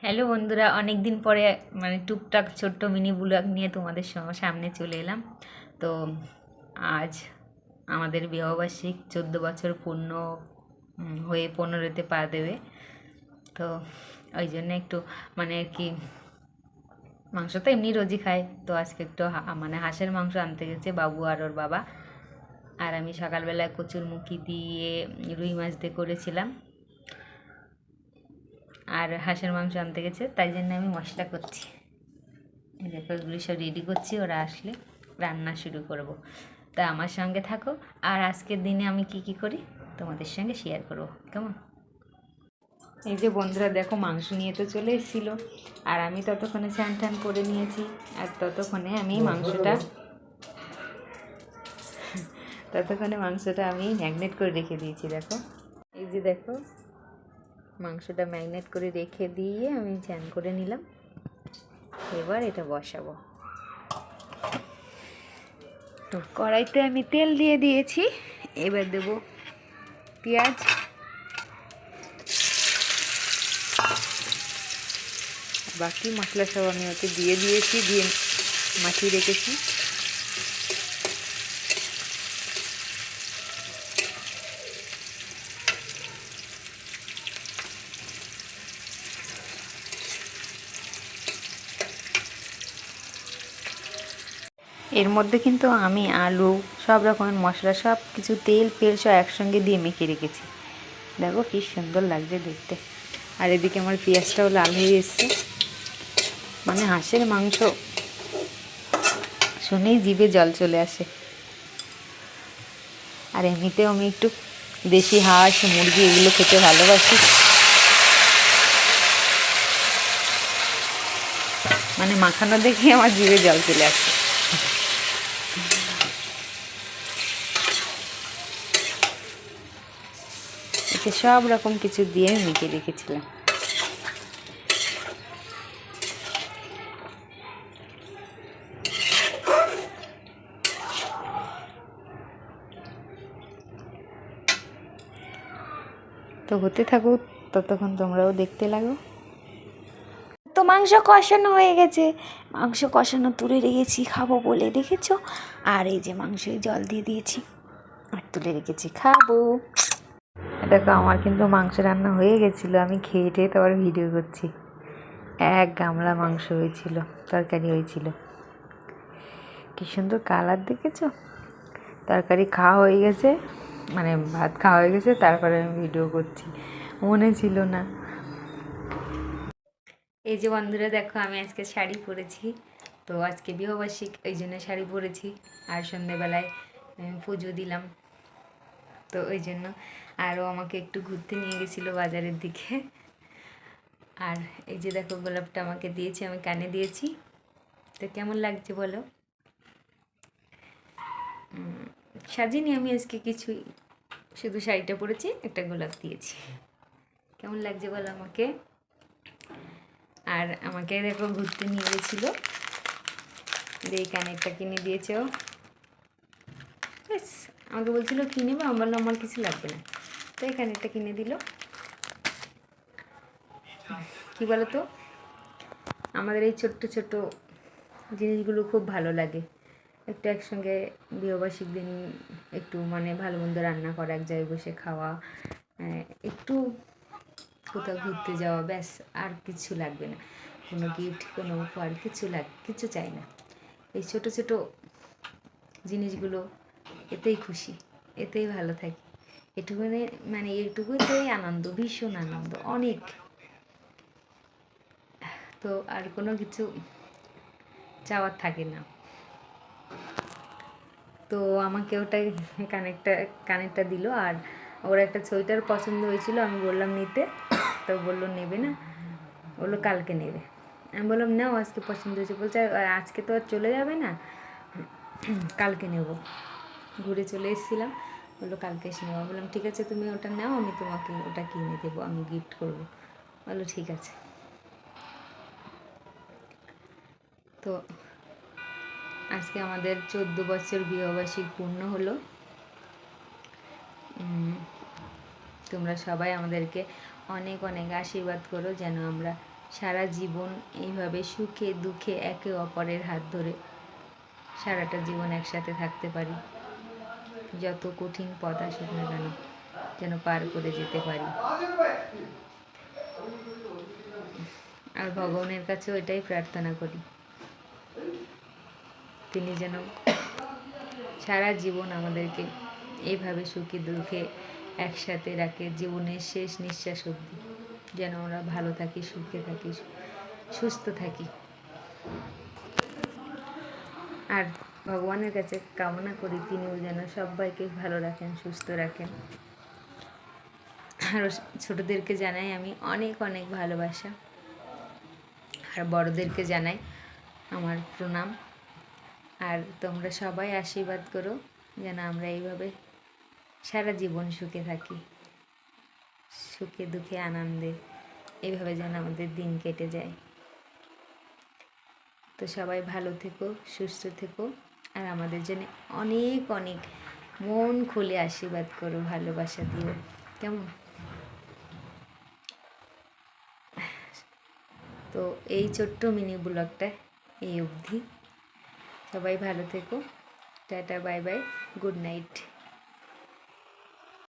Hello বন্ধুরা, অনেক দিন পরে মানে টুকটাক ছোট্ট মিনি ব্লগ নিয়ে তোমাদের সামনে চলে এলাম। তো আজ আমাদের বিবাহবার্ষিক 14 বছর পূর্ণ হয়ে 15তে পা দেবে। তো ওই জন্য একটু মানে আর কি, মাংস তো এমনি রোজই খাই, তো আজকে একটু মানে হাঁসের মাংস আনতে গেছে বাবু আর ওর বাবা। আর আমি সকালবেলায় কচুরমুখী দিয়ে রুই মাছ দিয়ে করেছিলাম, আর হাঁসের মাংস আনতে গেছে, তাই জন্য আমি মশলা করছি। দেখো এগুলি সব রেডি করছি, ওরা আসলে রান্না শুরু করব। তা আমার সঙ্গে থাকো, আর আজকের দিনে আমি কি কি করি তোমাদের সঙ্গে শেয়ার করব, কেমন? এই যে বন্ধুরা দেখো, মাংস নিয়ে তো চলে এসেছিলো, আর আমি ততক্ষণে স্নান টান করে নিয়েছি। আর ততক্ষণে মাংসটা আমি ম্যাগনেট করে রেখে দিয়েছি। দেখো এই যে দেখো, মাংসটা ম্যাগনেট করে রেখে দিয়ে আমি স্নান করে নিলাম। এবার এটা বসাবো। তো কড়াইতে আমি তেল দিয়ে দিয়েছি, এবার দেবো পেঁয়াজ, বাকি মশলা সব আমি ওতে দিয়ে মাখিয়ে রেখেছি। এর মধ্যে কিন্তু আমি আলু, সব রকমের মশলা, সব কিছু তেল ফেল সব একসঙ্গে দিয়ে মেখে রেখেছি। দেখো কি সুন্দর লাগছে দেখতে। আর এদিকে আমার পেঁয়াজটাও লাল হয়ে এসছে। মানে হাঁসের মাংস শুনেই জিভে জল চলে আসে। আর এমনিতেও আমি একটু দেশি হাঁস, মুরগি এগুলো খেতে ভালোবাসি। মানে মাখানো দেখে আমার জিভে জল চলে আসে। এতে সব রকম কিছু দিয়ে মেখে রেখেছিলাম। তো হতে থাকুক, ততক্ষণ তোমরাও দেখতে লাগো। তো মাংস কষানো হয়ে গেছে, মাংস কষানো তুলে রেখেছি খাবো বলে, দেখেছো? আর এই যে মাংসে জল দিয়ে দিয়েছি আর তুলে রেখেছি খাবো। দেখো আমার কিন্তু মাংস রান্না হয়ে গেছিলো, আমি খেয়ে টেয়ে তো আবার ভিডিও করছি। 1 গামলা মাংস হয়েছিল, তরকারি হয়েছিল। কি সুন্দর কালার দেখেছো? তরকারি খাওয়া হয়ে গেছে, মানে ভাত খাওয়া হয়ে গেছে, তারপরে আমি ভিডিও করছি, মনে ছিল না। এই যে বন্ধুরা দেখো, আমি আজকে শাড়ি পরেছি। তো আজকে বিবাহবার্ষিক, এই জন্য শাড়ি পরেছি। আর সন্ধ্যেবেলায় পুজো দিলাম, তো ওই জন্য। আরও আমাকে একটু ঘুরতে নিয়ে গেছিলো বাজারের দিকে। আর এই যে দেখো, গোলাপটা আমাকে দিয়েছে, আমি কানে দিয়েছি। তো কেমন লাগছে বলো? সাজিনি আমি আজকে কিছুই, শুধু শাড়িটা পরেছি, একটা গোলাপ দিয়েছি। কেমন লাগছে বলো আমাকে? আর আমাকে দেখো ঘুরতে নিয়ে গেছিলো, এই কানেরটা কিনে দিয়েছে ও। ব্যাস, আমাকে বলছিল কিনে বা, আমি বললাম আমার কিছু লাগবে না, তো এই কানেরটা কিনে দিল। কি বলো তো, আমাদের এই ছোট্ট ছোট্ট জিনিসগুলো খুব ভালো লাগে। একটু একসঙ্গে বিবাহবার্ষিক দিন একটু মানে ভালো মন্দ রান্না করা, এক জায়গায় বসে খাওয়া, একটু কোথাও ঘুরতে যাওয়া, ব্যাস, আর কিছু লাগবে না। কোনো গিফট, কোনো উপহার, কিছু চাই না। এই ছোট ছোট জিনিসগুলো, এতেই খুশি, এতেই ভালো থাকি। এটুকুনি মানে এটুকুতেই আনন্দ, ভীষণ আনন্দ, অনেক। তো আর কোনো কিছু চাওয়ার থাকে না। তো আমাকে ওটাই কানেরটা দিল। আর ওর একটা সোয়েটার পছন্দ হয়েছিল, আমি বললাম নিতে, তো বললো নেবে না, বললো কালকে নেবে। আমি বললাম নাও, আজকে পছন্দ হয়েছে। বলছে আজকে তো আর চলে যাবে না, কালকে নেব। ঘুরে চলে এসেছিলাম, বললো কালকে এসে নেবো। বললাম ঠিক আছে, তুমি ওটা নাও, আমি তোমাকে ওটা কিনে দেবো, আমি গিফট করবো। বললো ঠিক আছে। তো আজকে আমাদের 14 বছর বিবাহবার্ষিক পূর্ণ হলো। তোমরা সবাই আমাদেরকে অনেক অনেক আশীর্বাদ করো, যেন আমরা সারা জীবন এইভাবে সুখে দুঃখে একে অপরের হাত ধরে সারাটা জীবন একসাথে থাকতে পারি। যত কঠিন পথ আসুক না কেন যেন পার করে যেতে পারি। আর ভগবানের কাছেও এটাই প্রার্থনা করি, তিনি যেন সারা জীবন আমাদেরকে এইভাবে সুখে দুঃখে একসাথে রাখে, জীবনের শেষ নিঃশ্বাস অবধি যেন আমরা ভালো থাকি, সুখে থাকি, সুস্থ থাকি। আর ভগবানের কাছে কামনা করি তিনিও যেন সবাইকে ভালো রাখেন, সুস্থ রাখেন। আর ছোটদেরকে জানাই আমি অনেক অনেক ভালোবাসা, আর বড়দেরকে জানাই আমার প্রণাম। আর তোমরা সবাই আশীর্বাদ করো যেন আমরা এইভাবে সারা জীবন সুখে থাকি, সুখে দুঃখে আনন্দে এইভাবে যেন আমাদের দিন কেটে যায়। তো সবাই ভালো থেকো, সুস্থ থেকো, আর আমাদের জন্য অনেক অনেক মন খুলে আশীর্বাদ করো, ভালোবাসা দিও, কেমন? তো এই ছোট্ট মিনি ব্লগটা এই অবধি। সবাই ভালো থেকো, tata, bye bye, good night.